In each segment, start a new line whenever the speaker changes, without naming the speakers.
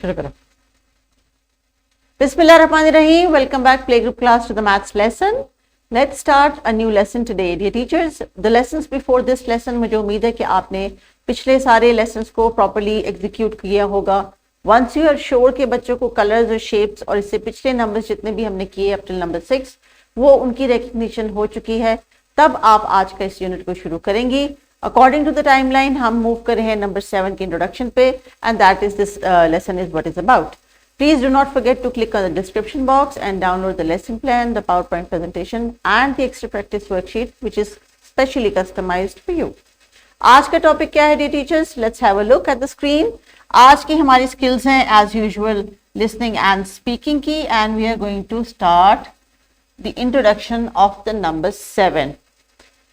शुरू करो। Bismillahirrahmanirrahim. Welcome back Playgroup class to the maths lesson. Let's start a new lesson today. Dear teachers, the lessons before this lesson मुझे उम्मीद है कि आपने पिछले सारे lessons को properly execute किया होगा. Once you are sure कि बच्चों को colors और shapes और इससे पिछले numbers जितने भी हमने किए up till number 6 वो उनकी recognition हो चुकी है, तब आप आज का इस यूनिट को शुरू करेंगी. According to the timeline हम move कर रहे हैं number 7 के introduction पे, and that is this lesson is what is about. Please do not forget to click on the description box and download the lesson plan, the PowerPoint presentation and the extra practice worksheet which is specially customized for you. आज का topic क्या है dear teachers? Let's have a look at the screen. आज की हमारी skills हैं as usual listening and speaking की, and we are going to start the introduction of the number 7.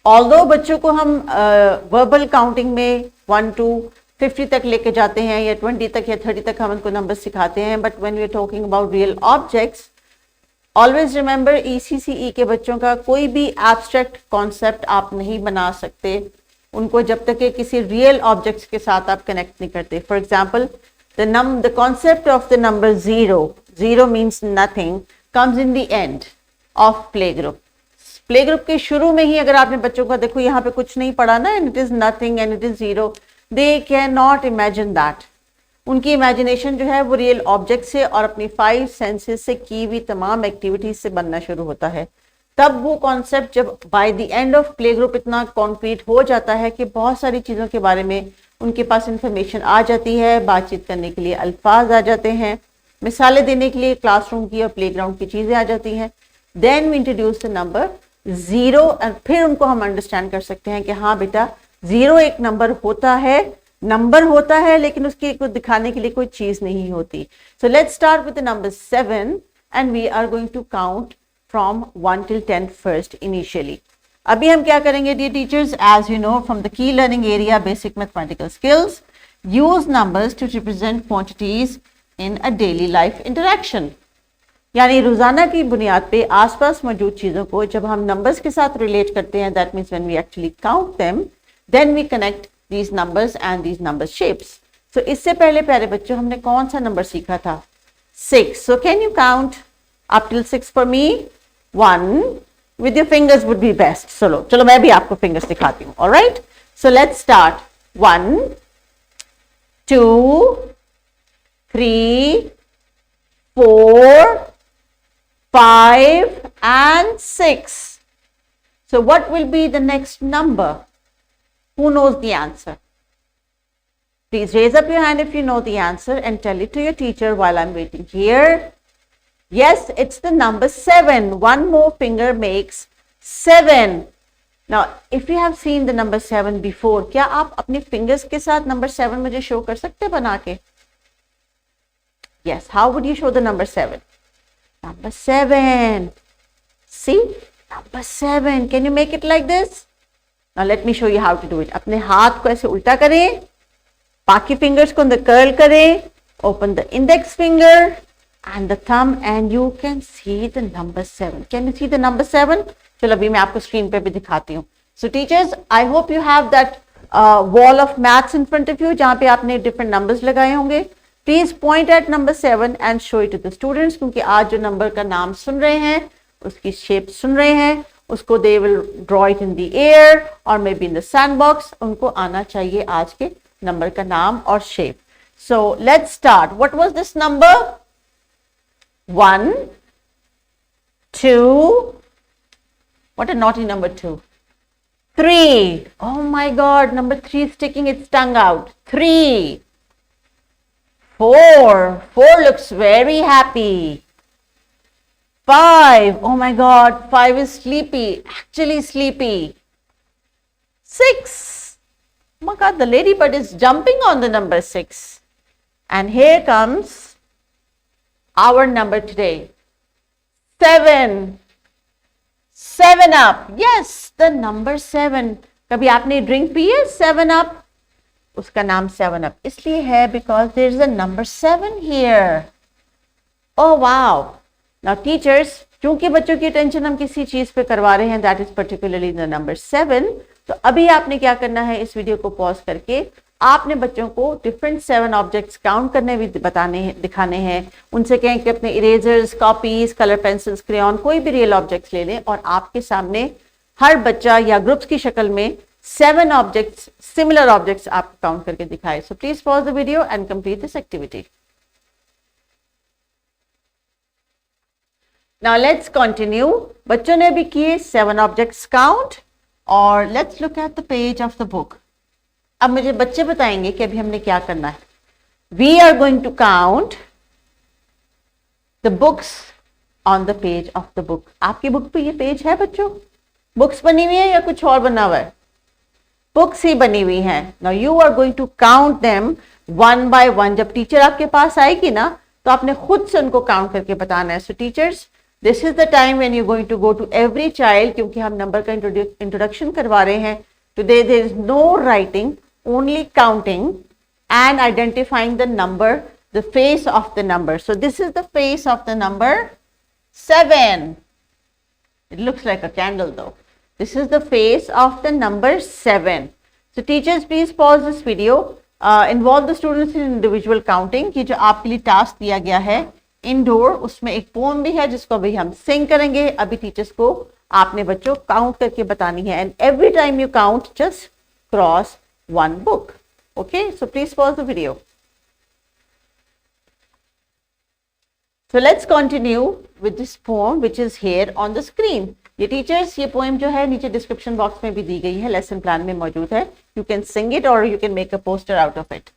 Although बच्चों को हम verbal counting में 1 to 50 तक लेके जाते हैं या 20 तक या 30 तक हम उनको नंबर सिखाते हैं, but when we are talking about real objects, always remember ECCE के बच्चों का कोई भी एब्स्ट्रैक्ट कॉन्सेप्ट आप नहीं बना सकते उनको जब तक कि किसी रियल ऑब्जेक्ट्स के साथ आप कनेक्ट नहीं करते. For example the concept of the number zero means nothing comes in the end of play group. Play group के शुरू में ही अगर आपने बच्चों का देखो यहाँ पे कुछ नहीं पढ़ा ना, and it is nothing and it is zero, they cannot imagine that. उनकी इमेजिनेशन जो है वो रियल ऑब्जेक्ट से और अपनी 5 सेंसेस से की हुई तमाम एक्टिविटीज से बनना शुरू होता है. तब वो कॉन्सेप्ट जब by the end of play group इतना कॉन्क्रीट हो जाता है कि बहुत सारी चीज़ों के बारे में उनके पास इंफॉर्मेशन आ जाती है, बातचीत करने के लिए अल्फाज आ जाते हैं, मिसालें देने के लिए क्लासरूम की और प्ले ग्राउंड की चीज़ें आ जाती हैं. Then we introduce the number 0 और फिर उनको हम अंडरस्टैंड कर सकते हैं कि हाँ बेटा 0 एक नंबर होता है लेकिन उसकी को दिखाने के लिए कोई चीज नहीं होती. So let's start with the number 7 and we are going to count from 1 till 10 first initially. अभी हम क्या करेंगे dear teachers, as you know from the key learning area basic mathematical skills, use numbers to represent quantities in a daily life interaction. यानी रोजाना की बुनियाद पे आसपास मौजूद चीजों को जब हम नंबर्स के साथ रिलेट करते हैं, that means when we actually count them, then we connect these numbers and these number shapes. So इससे पहले प्यारे बच्चों हमने कौन सा नंबर सीखा था? 6. So can you count up till 6 for me? 1 with your fingers would be best. चलो मैं भी आपको fingers दिखाती हूँ. All right? So let's start. 1, 2, 3, 4, 5 and 6. So what will be the next number? Who knows the answer? Please raise up your hand if you know the answer and tell it to your teacher while I'm waiting here. Yes, it's the number 7. One more finger makes 7. Now, if you have seen the number 7 before, क्या आप अपने fingers के साथ number 7 मुझे show कर सकते हैं बना के? Yes, how would you show the number 7? Number 7. See? Number 7. Can you make it like this? Now let me show you how to do it. अपने हाथ को ऐसे उल्टा करें, बाकी फिंगर्स को अंदर कर्ल करें, open the index finger and the thumb and you can see the number 7. Can you see the number 7? चलो अभी मैं आपको स्क्रीन पे भी दिखाती हूँ. So teachers, I hope you have that wall of maths in front of you जहाँ पे आपने different numbers लगाए होंगे. Please point at number 7 and show it to the students, क्योंकि आज जो नंबर का नाम सुन रहे हैं, उसकी शेप सुन रहे हैं, उसको they will draw it in the air or maybe in the sandbox. उनको आना चाहिए आज के नंबर का नाम और shape. So let's start. What was this number? 1, 2. What a naughty number 2. 3. Oh my God, number 3 is sticking its tongue out. 3. 4. 4 looks very happy. 5. Oh my God, 5 is sleepy, actually sleepy. 6. Oh my God, the ladybird is jumping on the number 6. And here comes our number today. 7. 7 up. Yes, the number 7. कभी आपने drink P है 7 up? उसका नाम 7 up इसलिए है because there is a number 7 here. Oh wow. Now teachers, चूंकि बच्चों की अटेंशन हम किसी चीज पे करवा रहे हैं, that is particularly the number 7, तो अभी आपने क्या करना है, इस वीडियो को पॉज करके आपने बच्चों को डिफरेंट 7 ऑब्जेक्ट्स काउंट करने भी दिखाने हैं। उनसे कहें कि अपने erasers, copies, colour pencils, crayon, कोई भी रियल ऑब्जेक्ट्स ले लें और आपके सामने हर बच्चा या ग्रुप्स की शक्ल में 7 ऑब्जेक्ट्स, सिमिलर ऑब्जेक्ट्स आप काउंट करके दिखाए। So please pause the video and complete this activity. Now let's continue. बच्चों ने भी किए 7 ऑब्जेक्ट्स काउंट और let's look at the page of the book. अब मुझे बच्चे बताएंगे कि अभी हमने क्या करना है। We are going to count the books on the page of the book. आपकी बुक पे ये पेज है बच्चों? बुक्स बनी हुई है या कुछ और बना हुआ है? बुक्स ही बनी हुई हैं। Now you are going to count them one by one. जब टीचर आपके पास आएगी ना तो आपने खुद से उनको काउंट करके बताना है। So teachers, this is the time when you're going to go to every child, क्योंकि हम नंबर का इंट्रोडक्शन करवा रहे हैं। Today there is no writing, only counting and identifying the number, the face of the number. So this is the face of the number 7. It looks like a candle though. This is the face of the number 7. So teachers, please pause this video. Involve the students in individual counting. कि जो आपके लिए task दिया गया है indoor, उसमें एक pome भी है जिसको अभी हम सिंग करेंगे। अभी टीचर्स को आपने बच्चों काउंट करके बतानी है and every time you count just cross one book. Okay, so please pause the video. So let's continue with this pome which is here on the screen. ये टीचर्स, ये पोएम जो है नीचे डिस्क्रिप्शन बॉक्स में भी दी गई है, lesson plan में मौजूद है। यू कैन सिंग इट और you can make a poster out of it.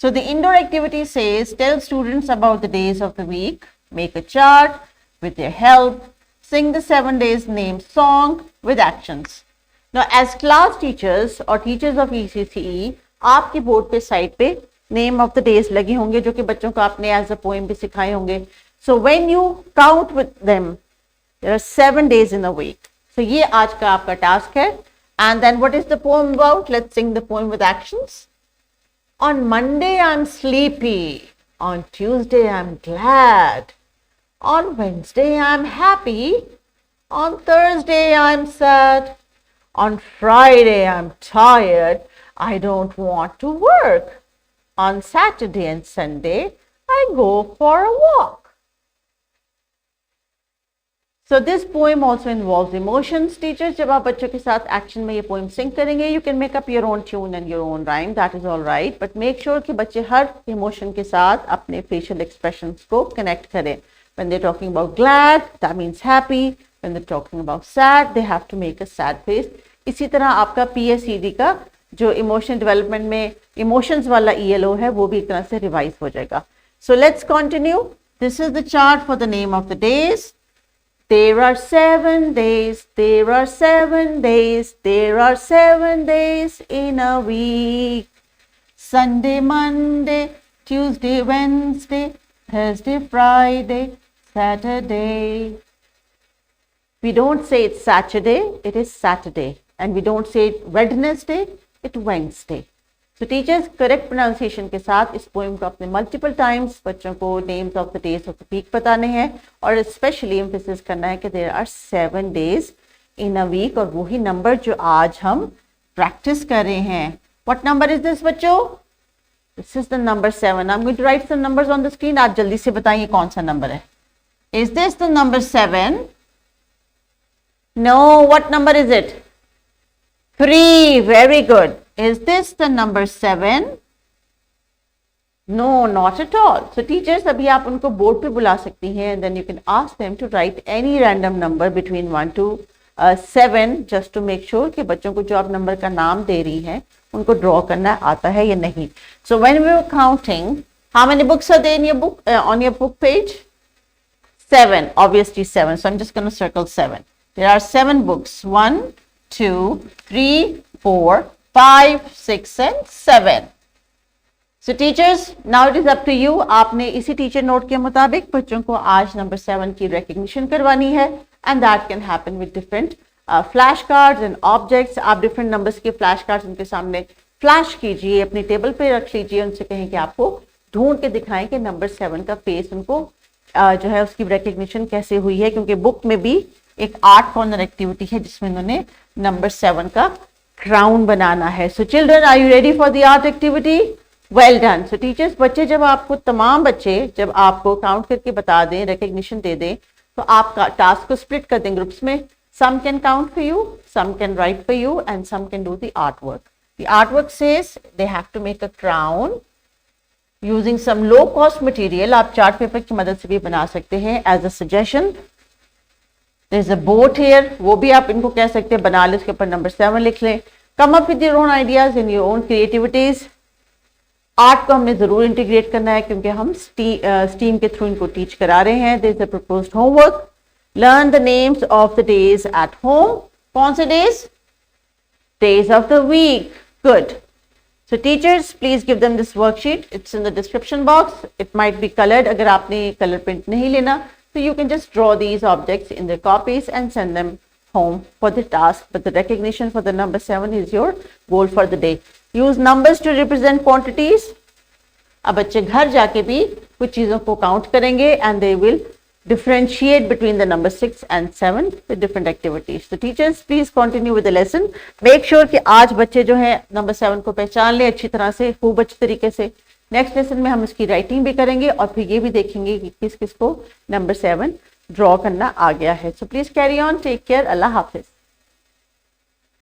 So the indoor activity says, tell students about the days of the week, make a chart with their help, sing the 7 days name song with actions. Now as class teachers or teachers of ECCE, आपके board पे side पे name of the days लगे होंगे जो कि बच्चों को आपने as a poem भी सिखाए होंगे। So when you count with them, there are 7 days in a week. So ये आज का आपका टास्क है। And then what is the poem about? Let's sing the poem with actions. On Monday I'm sleepy, on Tuesday I'm glad, on Wednesday I'm happy, on Thursday I'm sad, on Friday I'm tired, I don't want to work, on Saturday and Sunday I go for a walk. So this poem also involves emotions. Teachers, जब आप बच्चों के साथ action में ये poem सिंग करेंगे, you can make up your own tune and your own rhyme. That is all right. But make sure कि बच्चे हर इमोशन के साथ अपने facial expressions को connect करें. When they're talking about glad, that means happy. When they're talking about sad, they have to make a sad face. इसी तरह आपका PSED का जो इमोशन डेवलपमेंट में इमोशंस वाला ELO है वो भी एक तरह से रिवाइज हो जाएगा। So let's continue. This is the chart for the name of the days. There are 7 days, there are 7 days, there are 7 days in a week. Sunday, Monday, Tuesday, Wednesday, Thursday, Friday, Saturday. We don't say it's Saturday, it is Saturday. And we don't say it Wednesday, it's Wednesday. So teachers, correct pronunciation के साथ इस poem को अपने multiple times बच्चों को names of the days of the week बताने हैं और स्पेशली एम्फेसिस करना है कि there are 7 days in a week और वही नंबर जो आज हम प्रैक्टिस कर रहे हैं। व्हाट नंबर इज दिस बच्चों? This is the number 7. I am going to write some numbers on the screen. आप जल्दी से बताइए कौन सा नंबर है। Is this the number 7? No, what number is it? 3. Very good. Is this the number 7? No, not at all. So teachers, अभी आप उनको बोर्ड पे बुला सकती हैं and then you can ask them to write any random number between 1 to 7 just to make sure कि बच्चों को जो आप नंबर का नाम दे रही हैं उनको ड्रॉ करना आता है या नहीं। So when we were counting, how many books are there in your book, on your book page? 7, obviously 7. So I'm just going to circle 7. There are 7 books. 1, 2, 3, 4, 5, 6 and 7. So teachers, now it is up to you. आपने इसी teacher note के मुताबिक बच्चों को आज number 7 की recognition करवानी है and that can happen with different flash cards and objects. आप डिफरेंट नंबर्स के फ्लैश कार्ड्स उनके सामने फ्लैश कीजिए, अपनी टेबल पे रख लीजिए, उनसे कहें कि आपको ढूंढ के दिखाएं कि नंबर 7 का फेस उनको जो है उसकी रिकग्निशन कैसे हुई है, क्योंकि बुक में भी एक 8 कॉर्नर एक्टिविटी है जिसमें उन्होंने नंबर 7 का क्राउन बनाना है। So children, are you ready for the art activity? Well done. So teachers, बच्चे जब आपको, तमाम बच्चे जब आपको काउंट करके बता दें, रिकग्निशन दे दें, तो आप टास्क को स्प्लिट कर दें ग्रुप्स में। Some can count for you, some can write for you, and some can do the art work. The art work says they have to make a crown using some low cost material. आप chart paper की मदद से भी बना सकते हैं as a suggestion. There is a boat here, वो भी आप इनको कह सकते हैं बना ले, उसके ऊपर नंबर 7 लिख लें। Come up with your own ideas in your own creativities. Art को हमने जरूर इंटीग्रेट करना है क्योंकि हम स्टीम के थ्रू इनको टीच करा रहे हैं। There is a proposed homework, learn the names of the days at home. कौन से days? Days of the week. Good. So teachers, please give them this worksheet. It's in the description box. It might be colored. अगर आपने color print नहीं लेना, so you can just draw these objects in their copies and send them home for the task. But the recognition for the number 7 is your goal for the day. Use numbers to represent quantities. अब बच्चे घर जाके भी कुछ चीजों को count करेंगे and they will differentiate between the number 6 and 7 with different activities. So teachers, please continue with the lesson. Make sure कि आज बच्चे जो है नंबर 7 को पहचान ले अच्छी तरह से, खूब अच्छे तरीके से। नेक्स्ट लेसन में हम इसकी राइटिंग भी करेंगे और फिर ये भी देखेंगे कि किस किस को नंबर 7 ड्रॉ करना आ गया है। So please carry on, take care, अल्लाह हाफिज।